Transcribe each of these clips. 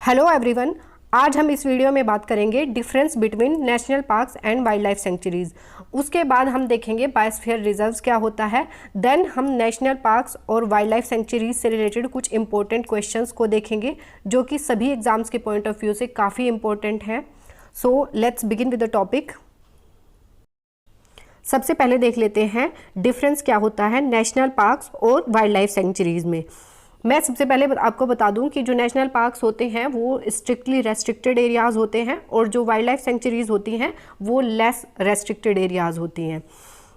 Hello everyone, आज हम इस वीडियो में बात करेंगे difference between national parks and wild life sanctuaries. उसके बाद हम देखेंगे बायोस्फीयर रिजर्व्स क्या होता है। देन हम नेशनल पार्क्स और वाइल्ड लाइफ सेंचुरीज से रिलेटेड कुछ इंपॉर्टेंट क्वेश्चंस को देखेंगे जो कि सभी एग्जाम्स के पॉइंट ऑफ व्यू से काफ़ी इंपॉर्टेंट हैं। So let's begin with the topic. सबसे पहले देख लेते हैं डिफरेंस क्या होता है नेशनल पार्क्स और वाइल्ड लाइफ सेंचुरीज में। मैं सबसे पहले आपको बता दूं कि जो नेशनल पार्क्स होते हैं वो स्ट्रिक्टली रेस्ट्रिक्टेड एरियाज़ होते हैं और जो वाइल्ड लाइफ सेंचुरीज होती हैं वो लेस रेस्ट्रिक्टेड एरियाज़ होती हैं।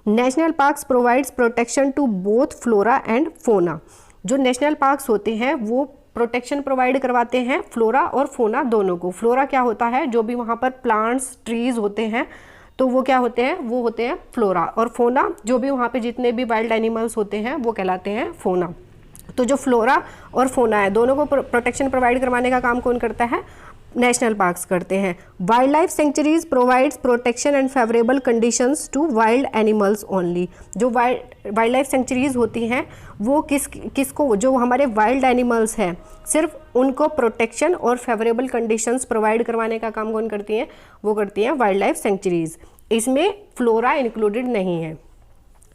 National parks provides protection to both flora and fauna. जो नेशनल पार्क्स होते हैं वो प्रोटेक्शन प्रोवाइड करवाते हैं फ्लोरा और फोना दोनों को। फ्लोरा क्या होता है, जो भी वहाँ पर प्लांट्स ट्रीज होते हैं तो वो क्या होते हैं, वो होते हैं फ्लोरा, और फोना जो भी वहाँ पे जितने भी वाइल्ड एनिमल्स होते हैं वो कहलाते हैं फोना। तो जो फ्लोरा और फोना है दोनों को प्रोटेक्शन प्रोवाइड करवाने का काम कौन करता है, नेशनल पार्क्स करते हैं। Wildlife sanctuaries provides protection and favourable conditions to wild animals only. जो वाइल्ड लाइफ सेंचुरीज होती हैं वो किसको, जो हमारे वाइल्ड एनिमल्स हैं सिर्फ उनको प्रोटेक्शन और फेवरेबल कंडीशंस प्रोवाइड करवाने का काम कौन करती हैं, वो करती हैं वाइल्ड लाइफ सेंचुरीज। इसमें फ्लोरा इंक्लूडेड नहीं है।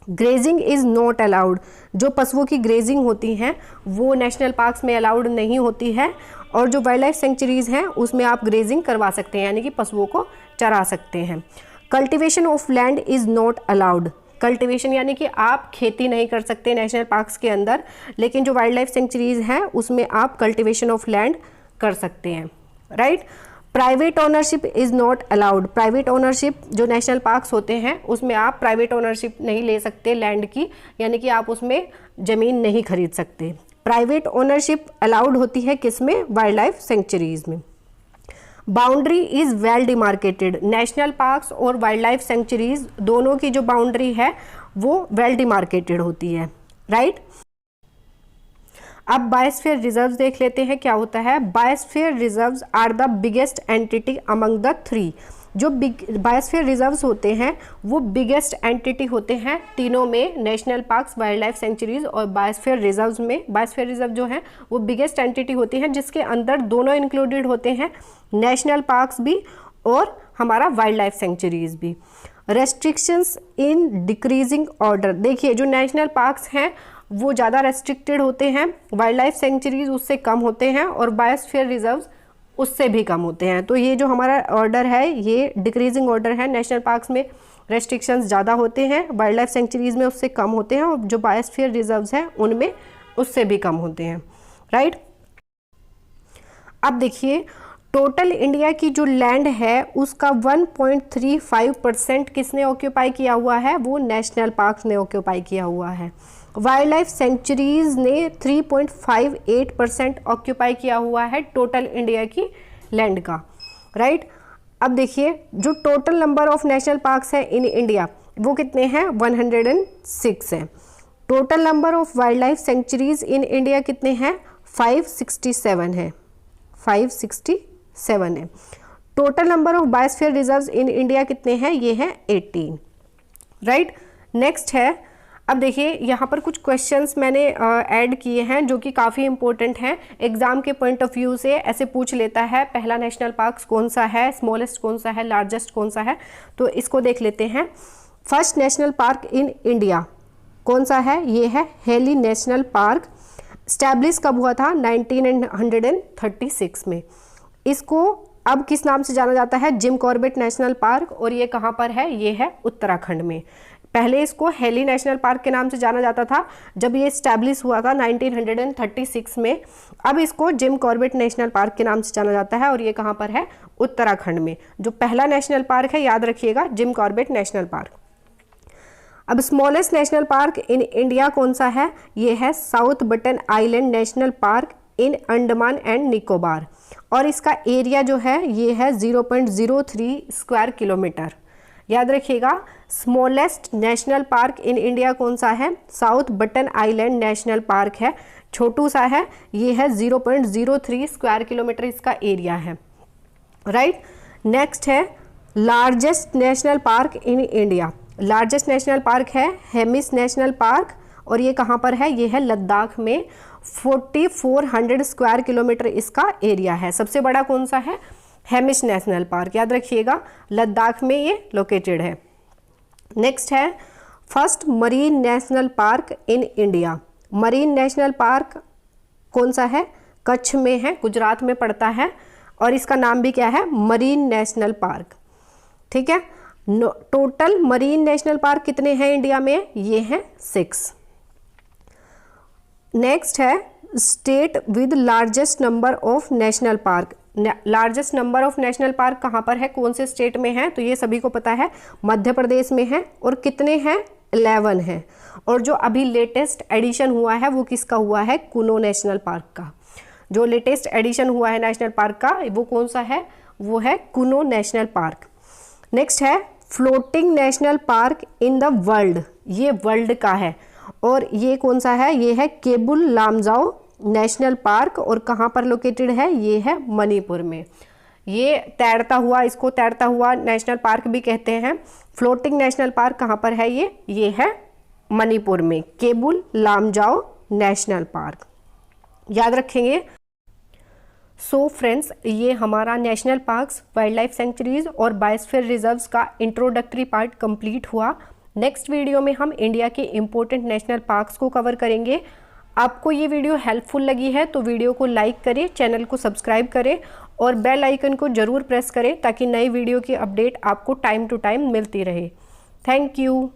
Grazing is not allowed. जो पशुओं की ग्रेजिंग होती हैं वो नेशनल पार्क्स में अलाउड नहीं होती है, और जो वाइल्ड लाइफ सेंचुरीज हैं उसमें आप ग्रेजिंग करवा सकते हैं, यानी कि पशुओं को चरा सकते हैं। Cultivation of land is not allowed. Cultivation यानी कि आप खेती नहीं कर सकते नेशनल पार्क्स के अंदर, लेकिन जो वाइल्ड लाइफ सेंचुरीज हैं उसमें आप कल्टीवेशन ऑफ लैंड कर सकते हैं, right. Private ownership is not allowed. Private ownership जो नेशनल पार्क्स होते हैं उसमें आप प्राइवेट ओनरशिप नहीं ले सकते लैंड की, यानी कि आप उसमें ज़मीन नहीं खरीद सकते। प्राइवेट ओनरशिप अलाउड होती है किसमें, वाइल्ड लाइफ सेंचुरीज में। Boundary is well demarcated. National parks और वाइल्ड लाइफ सेंचुरीज दोनों की जो बाउंड्री है वो वेल डिमार्केटेड होती है, राइट। अब बायोस्फीयर रिजर्व्स देख लेते हैं क्या होता है। Biosphere reserves are the biggest entity among the three. जो बायोस्फीयर रिजर्व्स होते हैं वो बिगेस्ट एंटिटी होते हैं तीनों में, national parks, wildlife sanctuaries और बायोस्फीयर रिजर्व्स में। बायोस्फीयर रिजर्व जो है वो बिगेस्ट एंटिटी होती है जिसके अंदर दोनों इंक्लूडेड होते हैं, नेशनल पार्क्स भी और हमारा वाइल्ड लाइफ सेंचुरीज भी। Restrictions in decreasing order. देखिए जो नेशनल पार्क्स हैं वो ज़्यादा रेस्ट्रिक्टेड होते हैं, वाइल्ड लाइफ सेंचुरीज उससे कम होते हैं और बायोस्फीयर रिजर्व्स उससे भी कम होते हैं। तो ये जो हमारा ऑर्डर है ये डिक्रीजिंग ऑर्डर है। नेशनल पार्क्स में रेस्ट्रिक्शंस ज़्यादा होते हैं, वाइल्ड लाइफ सेंचुरीज में उससे कम होते हैं, और जो बायोस्फीयर रिजर्व्स हैं उनमें उससे भी कम होते हैं, राइट। अब देखिए टोटल इंडिया की जो लैंड है उसका 1.35% किसने ऑक्यूपाई किया हुआ है, वो नेशनल पार्क्स ने ऑक्यूपाई किया हुआ है। वाइल्ड लाइफ सेंचुरीज ने 3.58% ऑक्यूपाई किया हुआ है टोटल इंडिया की लैंड का, राइट। अब देखिए जो total number of national parks है इन इंडिया वो कितने हैं, 106 हैं। Total number of wild life sanctuaries in India कितने हैं, 567 है, 567 है। Total number of biosphere reserves in India कितने हैं, ये हैं 18, राइट। नेक्स्ट है, अब देखिए यहाँ पर कुछ क्वेश्चंस मैंने ऐड किए हैं जो कि काफ़ी इंपॉर्टेंट हैं एग्जाम के पॉइंट ऑफ व्यू से। ऐसे पूछ लेता है पहला नेशनल पार्क्स कौन सा है, स्मॉलेस्ट कौन सा है, लार्जेस्ट कौन सा है, तो इसको देख लेते हैं। First national park in India कौन सा है, ये है हेली नेशनल पार्क। स्टैब्लिश कब हुआ था, 1936 में। इसको अब किस नाम से जाना जाता है, जिम कॉर्बेट नेशनल पार्क, और ये कहाँ पर है, ये है उत्तराखंड में। पहले इसको हेली नेशनल पार्क के नाम से जाना जाता था जब ये स्टैब्लिश हुआ था 1936 में। अब इसको जिम कॉर्बेट नेशनल पार्क के नाम से जाना जाता है, और ये कहाँ पर है, उत्तराखंड में। जो पहला नेशनल पार्क है याद रखिएगा, जिम कॉर्बेट नेशनल पार्क। अब smallest national park in India कौन सा है, ये है south button island national park in Andaman and Nicobar, और इसका एरिया जो है ये है 0.03 स्क्वायर किलोमीटर। याद रखिएगा smallest national park in India कौन सा है, south button island national park है, छोटू सा है, ये है 0.03 स्क्वायर किलोमीटर इसका एरिया है, राइट। नेक्स्ट है largest national park in India. Largest national park है हेमिस नेशनल पार्क, और ये कहाँ पर है, ये है लद्दाख में। 4400 स्क्वायर किलोमीटर इसका एरिया है। सबसे बड़ा कौन सा है, हेमिश नेशनल पार्क, याद रखिएगा, लद्दाख में ये लोकेटेड है। नेक्स्ट है first marine national park in India. Marine national park कौन सा है, कच्छ में है, गुजरात में पड़ता है, और इसका नाम भी क्या है, मरीन नेशनल पार्क। ठीक है, टोटल मरीन नेशनल पार्क कितने हैं इंडिया में, ये हैं 6। नेक्स्ट है state with largest number of national park. Largest number of national park कहाँ पर है, कौन से स्टेट में है, तो ये सभी को पता है, मध्य प्रदेश में है। और कितने हैं, 11 हैं। और जो अभी लेटेस्ट एडिशन हुआ है वो किसका हुआ है, कुनो नेशनल पार्क का। जो लेटेस्ट एडिशन हुआ है नेशनल पार्क का वो कौन सा है, वो है कुनो नेशनल पार्क। नेक्स्ट है floating national park in the world, ये वर्ल्ड का है। और ये कौन सा है, ये है केबुल लामजाओ नेशनल पार्क, और कहाँ पर लोकेटेड है, ये है मणिपुर में। ये तैरता हुआ, इसको तैरता हुआ नेशनल पार्क भी कहते हैं। फ्लोटिंग नेशनल पार्क कहाँ पर है, ये है मणिपुर में, केबुल लामजाओ नेशनल पार्क, याद रखेंगे। सो फ्रेंड्स, ये हमारा national parks, wildlife sanctuaries और बायोस्फीयर रिजर्व्स का इंट्रोडक्टरी पार्ट कंप्लीट हुआ। नेक्स्ट वीडियो में हम इंडिया के इम्पोर्टेंट नेशनल पार्क्स को कवर करेंगे। आपको ये वीडियो हेल्पफुल लगी है तो वीडियो को लाइक करें, चैनल को सब्सक्राइब करें और बेल आइकन को ज़रूर प्रेस करें ताकि नई वीडियो की अपडेट आपको टाइम टू टाइम मिलती रहे। Thank you.